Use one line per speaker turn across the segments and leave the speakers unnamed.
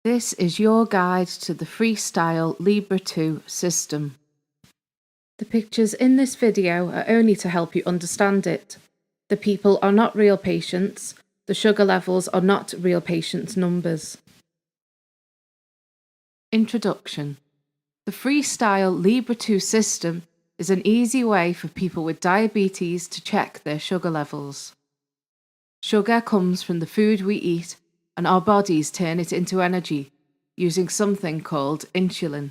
This is your guide to the FreeStyle LIbre 2 system. The pictures in this video are only to help you understand it. The people are not real patients. The sugar levels are not real patients' numbers. Introduction. The FreeStyle LIbre 2 system is an easy way for people with diabetes to check their sugar levels. Sugar comes from the food we eat, and our bodies turn it into energy using something called insulin.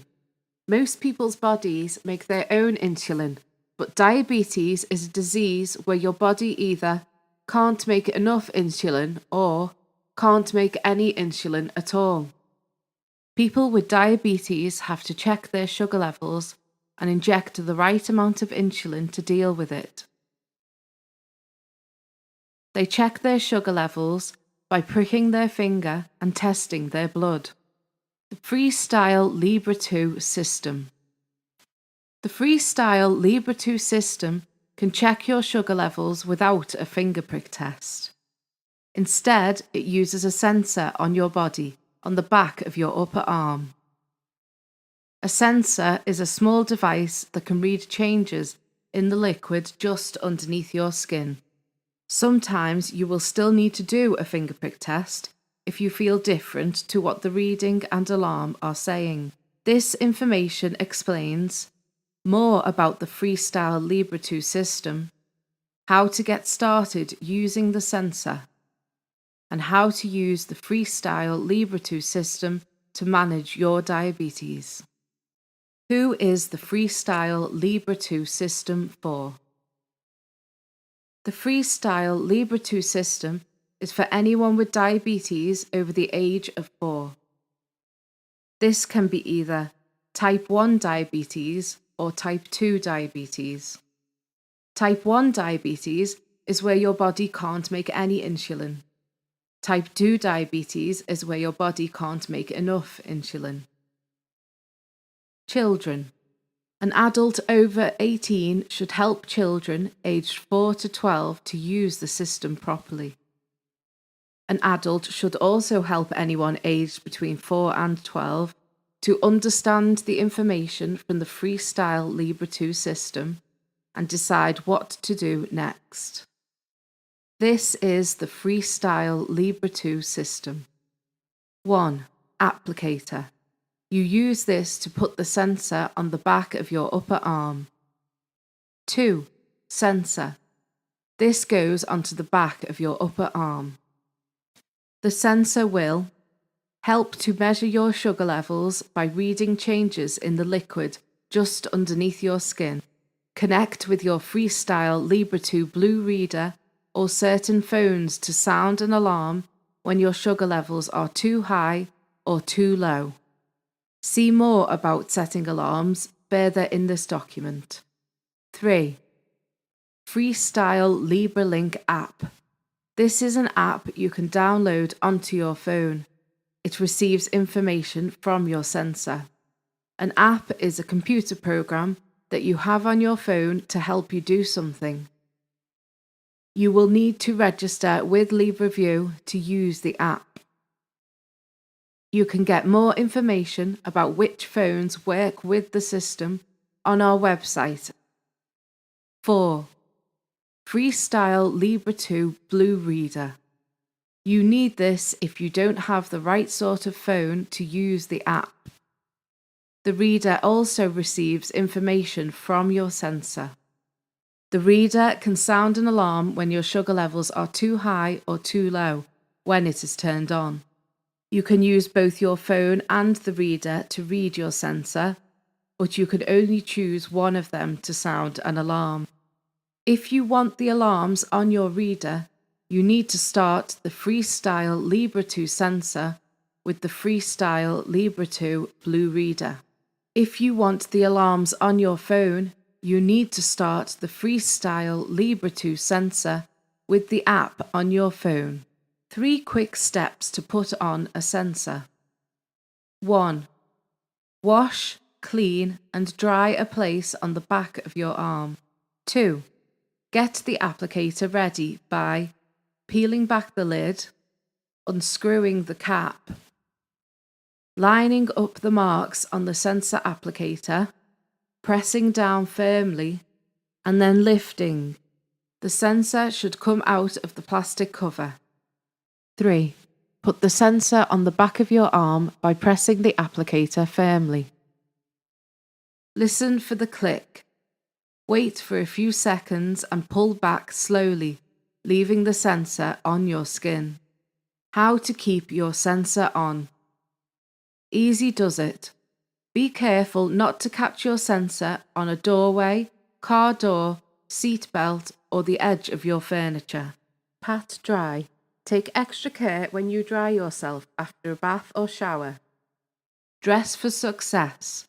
Most people's bodies make their own insulin, but diabetes is a disease where your body either can't make enough insulin or can't make any insulin at all. People with diabetes have to check their sugar levels and inject the right amount of insulin to deal with it. They check their sugar levels by pricking their finger and testing their blood. The FreeStyle LIbre 2 system. The FreeStyle LIbre 2 system can check your sugar levels without a finger prick test. Instead, it uses a sensor on your body, on the back of your upper arm. A sensor is a small device that can read changes in the liquid just underneath your skin. Sometimes you will still need to do a finger prick test if you feel different to what the reading and alarm are saying. This information explains more about the FreeStyle LIbre 2 system, how to get started using the sensor, and how to use the FreeStyle LIbre 2 system to manage your diabetes. Who is the FreeStyle LIbre 2 system for? The FreeStyle LIbre 2 system is for anyone with diabetes over the age of 4. This can be either type 1 diabetes or type 2 diabetes. Type 1 diabetes is where your body can't make any insulin. Type 2 diabetes is where your body can't make enough insulin. Children. An adult over 18 should help children aged 4 to 12 to use the system properly. An adult should also help anyone aged between 4 and 12 to understand the information from the FreeStyle LIbre 2 system and decide what to do next. This is the FreeStyle LIbre 2 system. 1. Applicator. You use this to put the sensor on the back of your upper arm. 2. Sensor. This goes onto the back of your upper arm. The sensor will help to measure your sugar levels by reading changes in the liquid just underneath your skin. Connect with your FreeStyle LIbre 2 Blue reader or certain phones to sound an alarm when your sugar levels are too high or too low. See more about setting alarms further in this document. 3. FreeStyle LIbre Link app. This is an app you can download onto your phone. It receives information from your sensor. An app is a computer program that you have on your phone to help you do something. You will need to register with LibreView to use the app. You can get more information about which phones work with the system on our website. 4. FreeStyle LIbre 2 Blue Reader. You need this if you don't have the right sort of phone to use the app. The reader also receives information from your sensor. The reader can sound an alarm when your sugar levels are too high or too low when it is turned on. You can use both your phone and the reader to read your sensor, but you can only choose one of them to sound an alarm. If you want the alarms on your reader, you need to start the FreeStyle LIbre 2 sensor with the FreeStyle LIbre 2 Blue reader. If you want the alarms on your phone, you need to start the FreeStyle LIbre 2 sensor with the app on your phone. 3 quick steps to put on a sensor. 1. Wash, clean and dry a place on the back of your arm. 2. Get the applicator ready by peeling back the lid, unscrewing the cap, lining up the marks on the sensor applicator, pressing down firmly, and then lifting. The sensor should come out of the plastic cover. 3. Put the sensor on the back of your arm by pressing the applicator firmly. Listen for the click. Wait for a few seconds and pull back slowly, leaving the sensor on your skin. How to keep your sensor on. Easy does it. Be careful not to catch your sensor on a doorway, car door, seat belt, or the edge of your furniture. Pat dry. Take extra care when you dry yourself after a bath or shower. Dress for success.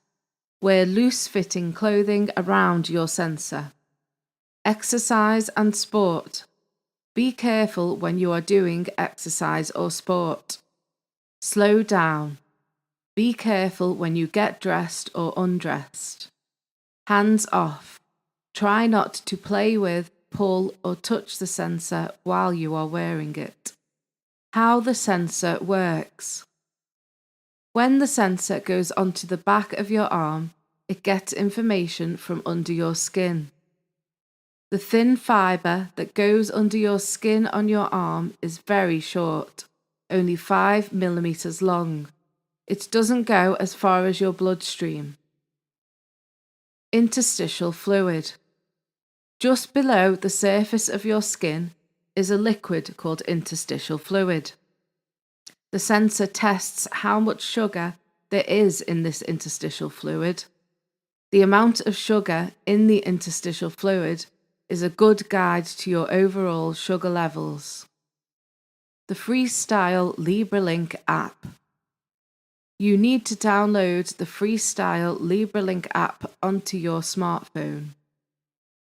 Wear loose-fitting clothing around your sensor. Exercise and sport. Be careful when you are doing exercise or sport. Slow down. Be careful when you get dressed or undressed. Hands off. Try not to play with, pull, or touch the sensor while you are wearing it. How the sensor works. When the sensor goes onto the back of your arm, it gets information from under your skin. The thin fibre that goes under your skin on your arm is very short, only 5 millimeters long. It doesn't go as far as your bloodstream. Interstitial fluid. Just below the surface of your skin is a liquid called interstitial fluid. The sensor tests how much sugar there is in this interstitial fluid. The amount of sugar in the interstitial fluid is a good guide to your overall sugar levels. The FreeStyle LIbre app. You need to download the FreeStyle LIbre app onto your smartphone.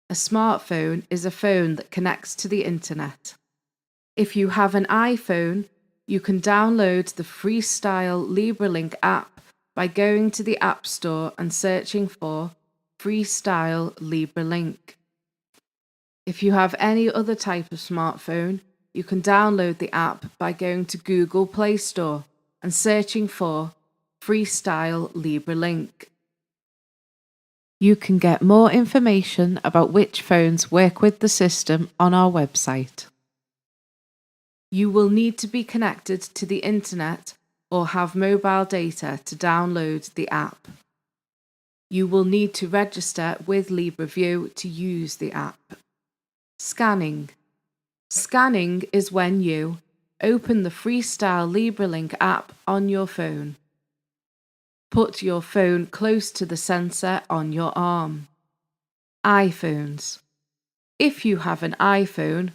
A smartphone is a phone that connects to the internet. If you have an iPhone, you can download the FreeStyle LIbre app by going to the App Store and searching for FreeStyle LIbre. If you have any other type of smartphone, you can download the app by going to Google Play Store and searching for FreeStyle LIbre. You can get more information about which phones work with the system on our website. You will need to be connected to the internet or have mobile data to download the app. You will need to register with LibreView to use the app. Scanning. Scanning is when you open the FreeStyle LIbre app on your phone. Put your phone close to the sensor on your arm. iPhones. If you have an iPhone,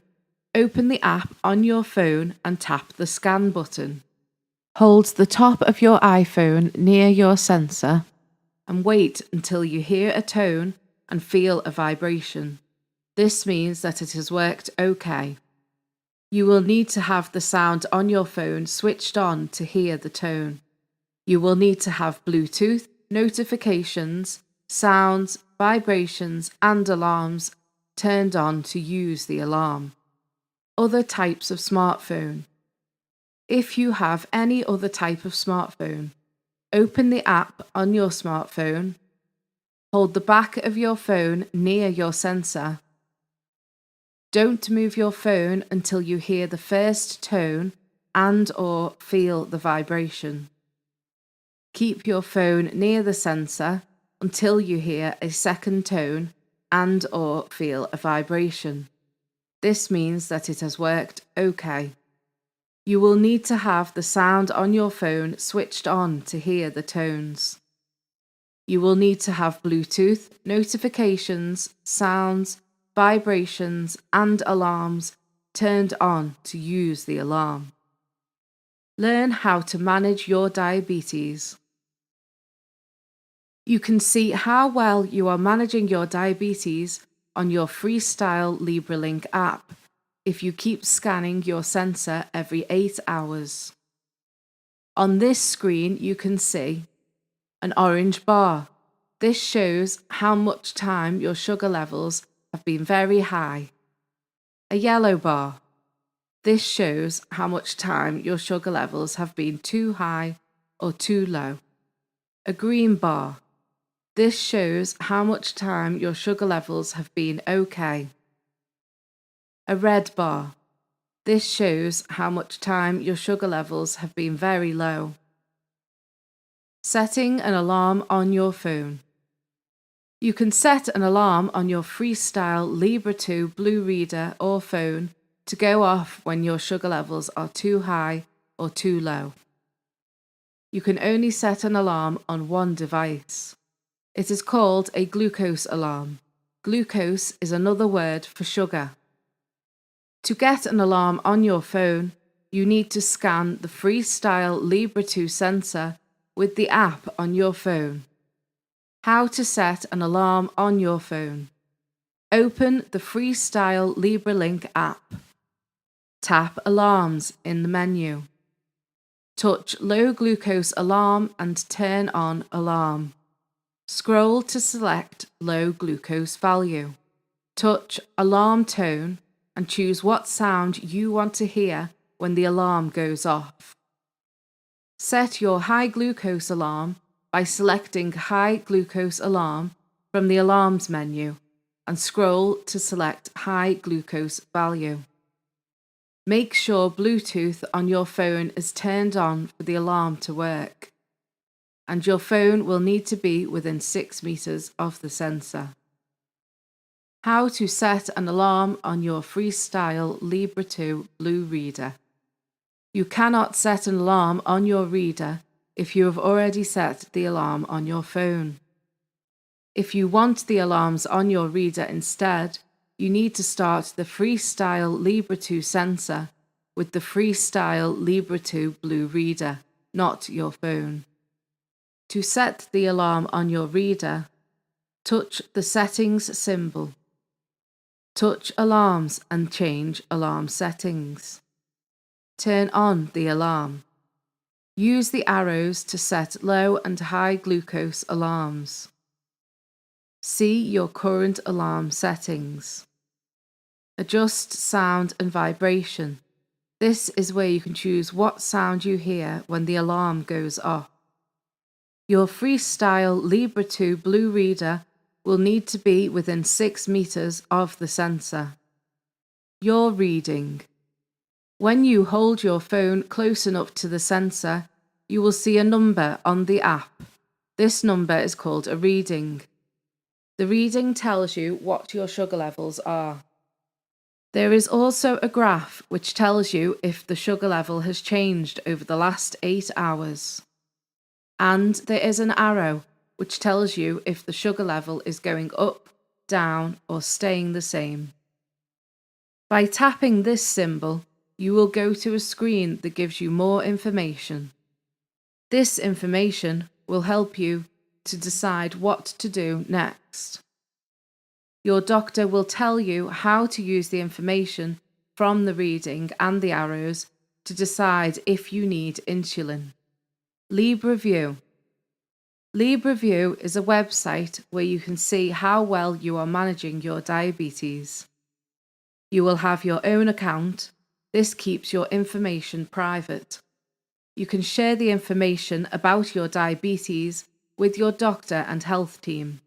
open the app on your phone and tap the scan button. Hold the top of your iPhone near your sensor and wait until you hear a tone and feel a vibration. This means that it has worked okay. You will need to have the sound on your phone switched on to hear the tone. You will need to have Bluetooth, notifications, sounds, vibrations, and alarms turned on to use the alarm. Other types of smartphone. If you have any other type of smartphone, open the app on your smartphone, hold the back of your phone near your sensor. Don't move your phone until you hear the first tone and/or feel the vibration. Keep your phone near the sensor until you hear a second tone and/or feel a vibration. This means that it has worked okay. You will need to have the sound on your phone switched on to hear the tones. You will need to have Bluetooth, notifications, sounds, vibrations, and alarms turned on to use the alarm. Learn how to manage your diabetes. You can see how well you are managing your diabetes on your FreeStyle LIbre app if you keep scanning your sensor every 8 hours. On this screen, you can see an orange bar. This shows how much time your sugar levels have been very high. A yellow bar. This shows how much time your sugar levels have been too high or too low. A green bar. This shows how much time your sugar levels have been okay. A red bar. This shows how much time your sugar levels have been very low. Setting an alarm on your phone. You can set an alarm on your FreeStyle LIbre 2 Blue Reader or phone to go off when your sugar levels are too high or too low. You can only set an alarm on one device. It is called a glucose alarm. Glucose is another word for sugar. To get an alarm on your phone, you need to scan the FreeStyle LIbre 2 sensor with the app on your phone. How to set an alarm on your phone. Open the FreeStyle LIbre Link app. Tap Alarms in the menu. Touch Low Glucose Alarm and turn on Alarm. Scroll to select Low Glucose Value. Touch Alarm Tone and choose what sound you want to hear when the alarm goes off. Set your high glucose alarm by selecting High Glucose Alarm from the Alarms menu and scroll to select High Glucose Value. Make sure Bluetooth on your phone is turned on for the alarm to work, and your phone will need to be within 6 meters of the sensor. How to set an alarm on your FreeStyle LIbre 2 Blue Reader. You cannot set an alarm on your reader if you have already set the alarm on your phone. If you want the alarms on your reader instead, you need to start the FreeStyle LIbre 2 sensor with the FreeStyle LIbre 2 Blue Reader, not your phone. To set the alarm on your reader, touch the settings symbol. Touch Alarms and change alarm settings. Turn on the alarm. Use the arrows to set low and high glucose alarms. See your current alarm settings. Adjust sound and vibration. This is where you can choose what sound you hear when the alarm goes off. Your FreeStyle LIbre 2 Blue Reader will need to be within 6 meters of the sensor. Your reading. When you hold your phone close enough to the sensor, you will see a number on the app. This number is called a reading. The reading tells you what your sugar levels are. There is also a graph which tells you if the sugar level has changed over the last 8 hours. And there is an arrow which tells you if the sugar level is going up, down, or staying the same. By tapping this symbol, you will go to a screen that gives you more information. This information will help you to decide what to do next. Your doctor will tell you how to use the information from the reading and the arrows to decide if you need insulin. LibreView. LibreView is a website where you can see how well you are managing your diabetes. You will have your own account. This keeps your information private. You can share the information about your diabetes with your doctor and health team.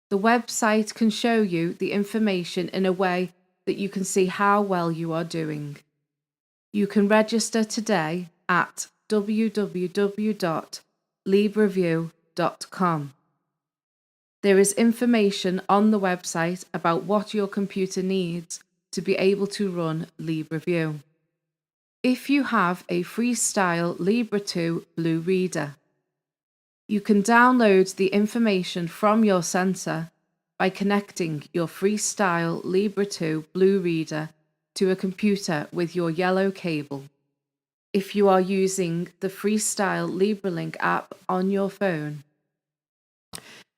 The website can show you the information in a way that you can see how well you are doing. You can register today at www.libreview.com. There is information on the website about what your computer needs to be able to run LibreView. If you have a FreeStyle LIbre 2 Blue Reader, you can download the information from your sensor by connecting your FreeStyle LIbre 2 Blue Reader to a computer with your yellow cable. If you are using the FreeStyle LIbre Link app on your phone,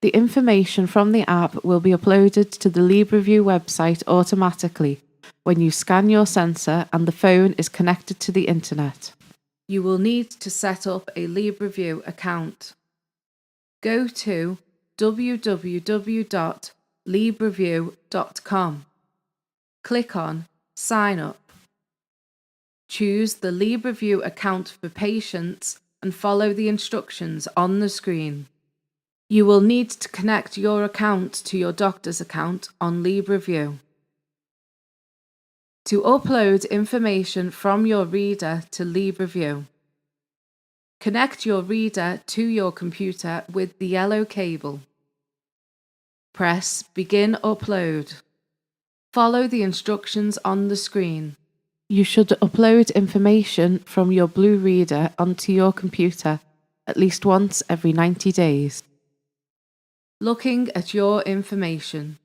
the information from the app will be uploaded to the LibreView website automatically when you scan your sensor and the phone is connected to the internet. You will need to set up a LibreView account. Go to www.libreview.com. Click on Sign Up. Choose the LibreView account for patients and follow the instructions on the screen. You will need to connect your account to your doctor's account on LibreView. To upload information from your reader to LibreView, connect your reader to your computer with the yellow cable. Press Begin Upload. Follow the instructions on the screen. You should upload information from your blue reader onto your computer at least once every 90 days. Looking at your information.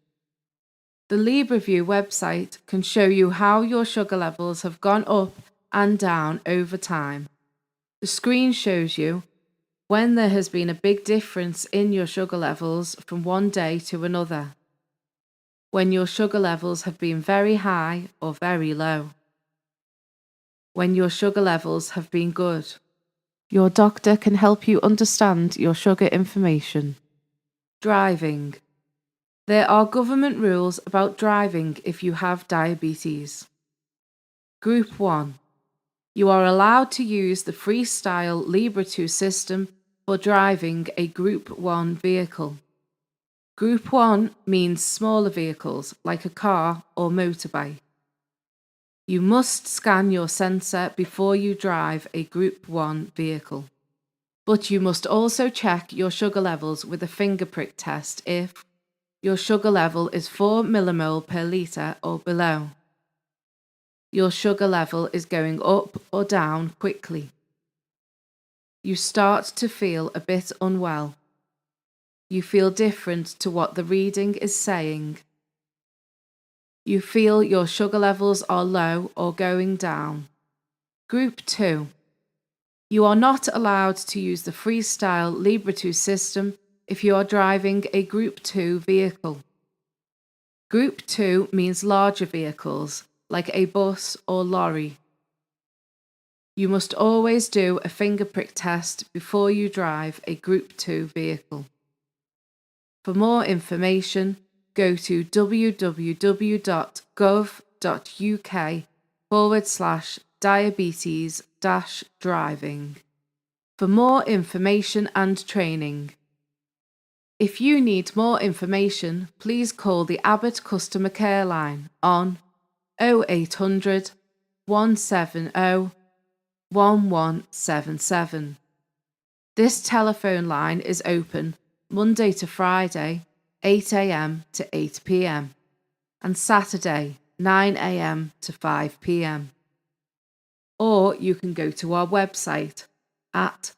The LibreView website can show you how your sugar levels have gone up and down over time. The screen shows you when there has been a big difference in your sugar levels from one day to another, when your sugar levels have been very high or very low, when your sugar levels have been good. Your doctor can help you understand your sugar information. Driving. There are government rules about driving if you have diabetes. Group 1. You are allowed to use the FreeStyle LIbre 2 system for driving a Group 1 vehicle. Group 1 means smaller vehicles like a car or motorbike. You must scan your sensor before you drive a Group 1 vehicle. But you must also check your sugar levels with a finger prick test if your sugar level is 4 millimole per litre or below. Your sugar level is going up or down quickly. You start to feel a bit unwell. You feel different to what the reading is saying. You feel your sugar levels are low or going down. Group 2. You are not allowed to use the FreeStyle LIbre 2 system if you are driving a Group 2 vehicle. Group 2 means larger vehicles, like a bus or lorry. You must always do a finger prick test before you drive a Group 2 vehicle. For more information, go to www.gov.uk/diabetes-driving for more information and training. If you need more information, please call the Abbott Customer Care line on 0800 170 1177. This telephone line is open Monday to Friday, 8 a.m. to 8 p.m. and Saturday, 9 a.m. to 5 p.m. Or you can go to our website at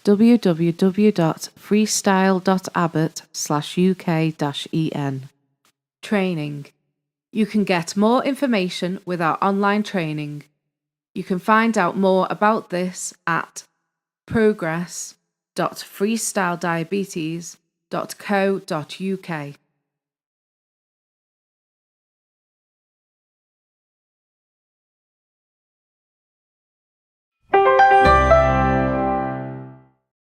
www.freestyle.abbott/UK-en. Training. You can get more information with our online training. You can find out more about this at progress.freestylediabetes.co.uk.